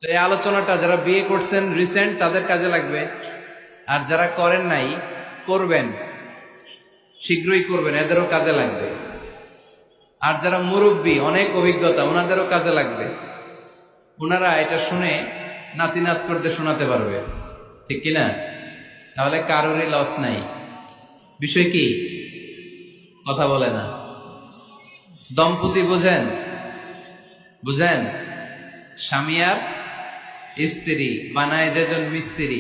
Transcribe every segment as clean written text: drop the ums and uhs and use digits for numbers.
তো এই আলোচনাটা যারা বিয়ে করছেন রিসেন্ট তাদের কাজে লাগবে, আর যারা করেন নাই করবেন, শীঘ্রই করবেন, এদেরও কাজে লাগবে। আর যারা মুরব্বী অনেক অভিজ্ঞতা ওনাদেরও কাজে লাগবে, ওনারা এটা শুনে নাতি নাত করতে শোনাতে পারবে, ঠিক কিনা? তাহলে কারোরই লস নাই। বিষয় কি? কথা বলে না। দম্পতি বুঝেন? বুঝেন? স্বামী আর স্ত্রী বানায় যেজন মিস্ত্রি,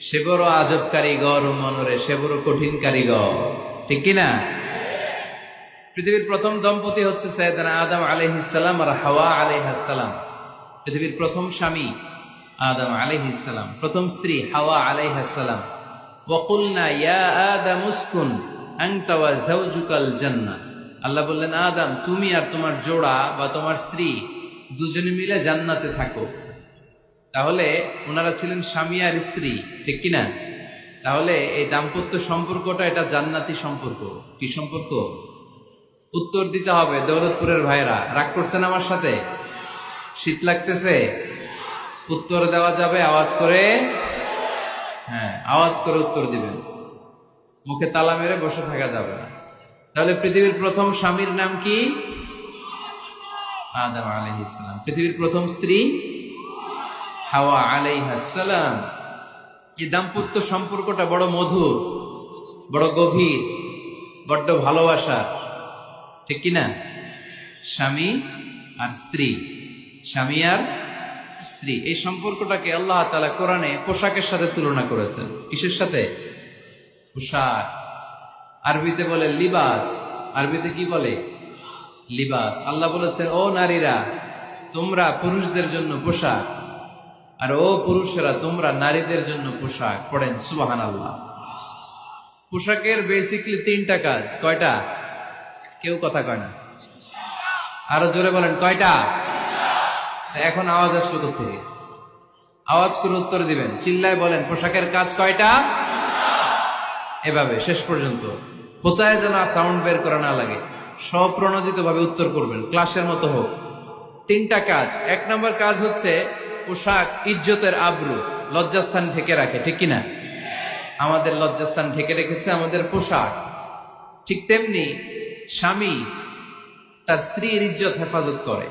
সে বড় আজব কারিগর ও মনরে সে বড় কঠিন কারিগর, ঠিক কিনা? পৃথিবীর প্রথম দম্পতি হচ্ছে সাইয়েদনা আদম আলাইহিস সালাম আর হাওয়া আলাইহাস সালাম। পৃথিবীর প্রথম স্বামী আদম আলাইহিস সালাম, প্রথম স্ত্রী হাওয়া আলাইহাস সালাম। ওয়া কুলনা ইয়া আদম উসকুন আনতা ওয়া যাওজুকাল জান্নাহ। আল্লাহ বললেন, আদম তুমি আর তোমার জোড়া বা তোমার স্ত্রী দুজনে মিলে জান্নাতে থাকো। তাহলে ওনারা ছিলেন স্বামী আর স্ত্রী, ঠিক কিনা? তাহলে এই দাম্পত্য সম্পর্কটা এটা জান্নাতি সম্পর্ক। কি সম্পর্ক? উত্তর দিতে হবে। দৌলতপুরের ভাইরা রাগ করছেন আমার সাথে? শীত লাগতেছে? উত্তর দেওয়া যাবে আওয়াজ করে? হ্যাঁ, আওয়াজ করে উত্তর দিবেন, মুখে তালা মেরে বসে থাকা যাবে না। তাহলে পৃথিবীর প্রথম স্বামীর নাম কি? আদম আলাইহিস সালাম। পৃথিবীর প্রথম স্ত্রী হাওয়া আলাইহাস সালাম। এই দাম্পত্য সম্পর্কটা বড় মধুর, বড় গভীর, বড্ড ভালোবাসা, ঠিক কিনা? স্বামী আর স্ত্রী, স্বামী আর স্ত্রী, এই সম্পর্কটাকে আল্লাহ তাআলা কোরআনে পোশাকের সাথে তুলনা করেছেন। কিসের সাথে? পোশাক। আরবিতে বলে লিবাস। আরবিতে কি বলে? লিবাস। আল্লাহ বলেছেন, ও নারীরা তোমরা পুরুষদের জন্য পোশাক, আর ও পুরুষেরা তোমরা নারীদের জন্য পোশাক। পড়েন সুবহানাল্লাহ। পোশাকের বেসিকলি তিনটা কাজ। কয়টা? কেউ কথা কয় না, আরো জোরে বলেন কয়টা? এখন আওয়াজ আসলো কোথেকে? আওয়াজ করে উত্তর দিবেন, চিল্লায় বলেন পোশাকের কাজ কয়টা? এভাবে শেষ পর্যন্ত খোঁচায় যেন সাউন্ড বের করা না লাগে, স্বপ্রণোদিত ভাবে উত্তর করবেন, ক্লাসের মতো হোক। তিনটা কাজ। এক নম্বর কাজ হচ্ছে পোশাক ইজ্জতের আবরু, লজ্জাস্থান ঢেকে রাখে, ঠিক কিনা? আমাদের লজ্জাস্থান ঢেকে রেখেছে আমাদের পোশাক। ঠিক তেমনি স্বামী তার স্ত্রীর ইজ্জত হেফাজত করে।